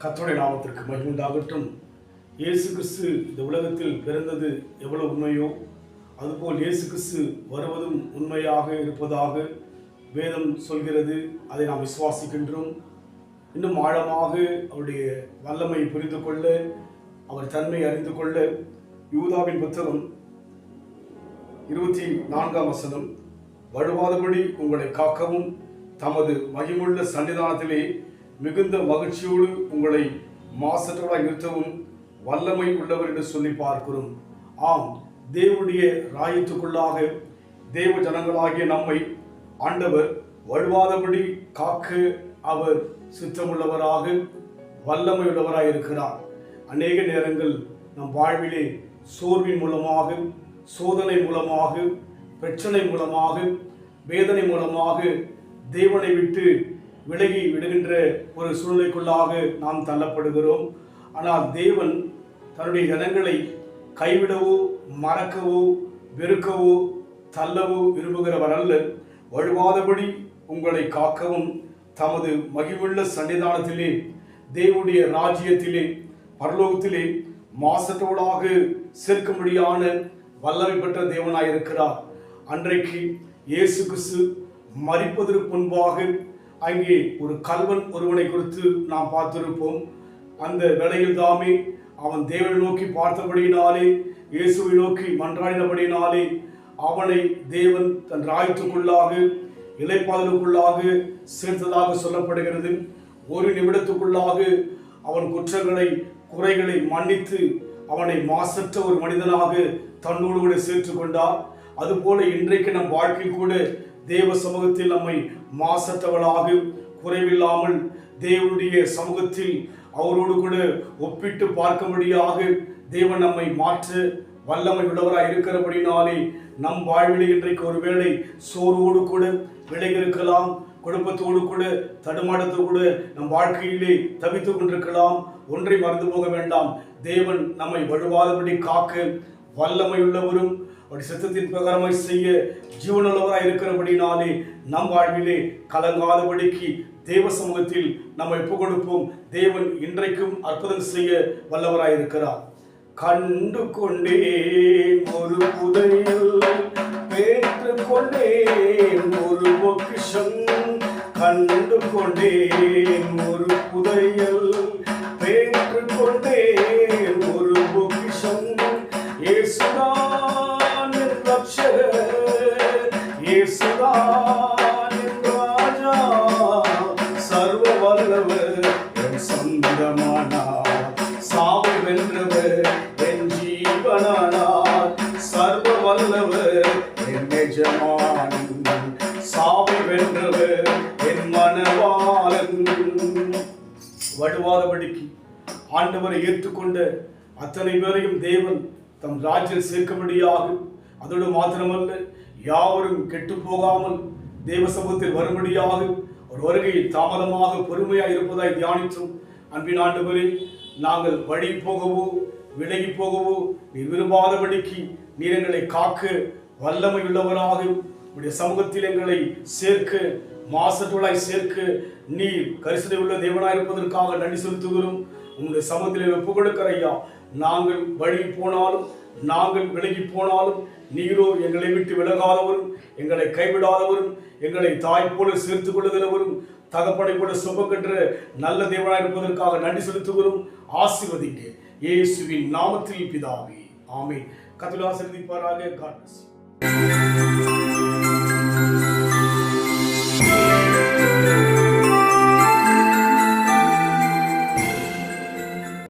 கர்த்தருடைய நாமத்திற்கு மகிமை உண்டாகட்டும். இயேசு கிறிஸ்து இந்த உலகத்தில் பிறந்தது எவ்வளவு உண்மையோ அதுபோல் இயேசு கிறிஸ்து வருவதும் உண்மையாக இருப்பதாக வேதம் சொல்கிறது. அதை நாம் விசுவாசிக்கின்றோம். இன்னும் ஆழமாக அவருடைய வல்லமை புரிந்து கொள்ள, அவர் தன்மை அறிந்து கொள்ள யூதாவின் புத்தகம் 24 வழுவாதபடி உங்களை காக்கவும் தமது மகிமுள்ள சன்னிதானத்திலே மிகுந்த மகிழ்ச்சியோடு உங்களை மாசற்றவராய் நிறுத்தவும் வல்லமை உள்ளவர் என்று சொல்லி பார்க்கிறோம். ஆம், தேவனுடைய ராயத்துக்குள்ளாக தேவ ஜனங்களாகிய நம்மை ஆண்டவர் வழுவாதபடி காக்க அவர் சித்தமுள்ளவராக வல்லமை உள்ளவராய் இருக்கிறார். அநேக நேரங்கள் நம் வாழ்விலே சோர்வின் மூலமாக, சோதனை மூலமாக, பிரச்சனை மூலமாக, வேதனை மூலமாக தேவனை விட்டு விலகி விடுகின்ற ஒரு சூழ்நிலைக்குள்ளாக நாம் தள்ளப்படுகிறோம். ஆனால் தேவன் தன்னுடைய ஜனங்களை கைவிடவோ, மறக்கவோ, வெறுக்கவோ, தள்ளவோ விரும்புகிறவர் அல்ல. வழுவாதபடி உங்களை காக்கவும் தமது மகிமுள்ள சன்னிதானத்திலே, தேவனுடைய ராஜ்யத்திலே, பரலோகத்திலே மாசற்றவளாக சேர்க்கும்படியான வல்லமை பெற்ற தேவனாயிருக்கிறார். அன்றைக்கு இயேசு கிறிஸ்து மரிப்பதற்கு முன்பாக அங்கே ஒரு கல்வன் ஒருவனை குறித்து நாம் பார்த்திருப்போம். அந்த வேளையில் தாமே அவன் தேவனை நோக்கி பார்த்தபடியினாலே, இயேசுவை நோக்கி மன்றாடினபடியினாலே அவனை தேவன் தன் ராயத்துக்குள்ளாக, இளைப்பாதலுக்குள்ளாக சேர்த்ததாக சொல்லப்படுகிறது. ஒரு நிமிடத்துக்குள்ளாக அவன் குற்றங்களை, குறைகளை மன்னித்து அவனை மாசற்ற ஒரு மனிதனாக தன்னோடு கூட சேர்த்து கொண்டார். அதுபோல இன்றைக்கு நம் வாழ்க்கையில் கூட தேவ சமூகத்தில் நம்மை மாசற்றவளாக, குறைவில்லாமல் தேவனுடைய சமூகத்தில் அவரோடு கூட ஒப்பிட்டு பார்க்கும்படியாக தேவன் நம்மை மாற்ற வல்லமை உள்ளவராக இருக்கிறபடினாலே நம் வாழ்வில் இன்றைக்கு ஒருவேளை சோர்வோடு கூட விலகிருக்கலாம், குடும்பத்தோடு கூட தடுமாற்றத்தோடு கூட நம் வாழ்க்கையிலே தவித்துக் கொண்டிருக்கலாம். ஒன்றை மறந்து போக வேண்டாம், தேவன் நம்மை வழுவாதபடி காக்க வல்லமை உள்ளவரும் அவருடைய சித்தத்தின் பிரகாரமாய் செய்ய ஜீவனுள்ளவராய் இருக்கிறபடினாலே நம் வாழ்விலே கலங்காதபடிக்கு தேவ சமூகத்தில் நம்ம ஒப்புக் கொடுப்போம். தேவன் இன்றைக்கும் அற்புதம் செய்ய வல்லவராய் இருக்கிறார். கண்டு கொண்டேன் ஒரு புதையல், பெற்றுக் கொண்டேன் ஒரு பொக்கிஷம். கண்டு கொண்டேன் ஒரு புதையல், பெற்றுக் கொண்டேன் ஒரு பொக்கிஷம். இயேசுதான் என் ரட்சகர், இயேசுதான் என் ராஜா, சர்வ வல்லவர் என் சொந்தமானார், சாவை வென்றவர் என் ஜீவனானார், சர்வ வல்லவர் என் எஜமானன், சாவை வென்றவர் என் மனவாளன். வழுவாதபடிக்கு ஆண்டவரை ஏற்றுக்கொண்ட அத்தனை பேரையும் தேவன் தம் ராஜ்யம் சேர்க்கும்படியாக, அதோடு மாத்திரமல்ல யாவரும் கெட்டு போகாமல் தேவ சமூகத்தில் வரும்படியாக ஒரு வருகை தாமதமாக பொறுமையாக இருப்பதாய் தியானித்தோம். அன்பின் ஆண்டவரே, நாங்கள் வழி போகவோ விலகி போகவோ நீர் விரும்பாதபடிக்கு நீர் எங்களை காக்க வல்லமை உள்ளவராக உடைய சமூகத்தில் எங்களை சேர்க்க, மாசற்றவளாய் சேர்க்க நீர் கரிசனை உள்ள தேவனாய் இருப்பதற்காக நன்றி செலுத்துகிறோம். உங்களுடைய சமூகத்தில் ஒப்புக் கொடுக்கிற ஐயா, நாங்கள் வழி போனாலும், நாங்கள் விலகி போனாலும் நீரோ எங்களை விட்டு விலகாதவரும், எங்களை கைவிடாதவரும், எங்களை தாய் போல சேர்த்துக் கொள்ளுகிறவரும், தகப்பனை போல சுமக்கின்ற நல்ல தேவனாய் இருப்பதற்காக நன்றி செலுத்துகிறோம். ஆசீர்வதிங்க இயேசுவின் நாமத்தில் பிதாவே, ஆமென். கர்த்தர் ஆசீர்வதிப்பாராக. God bless you.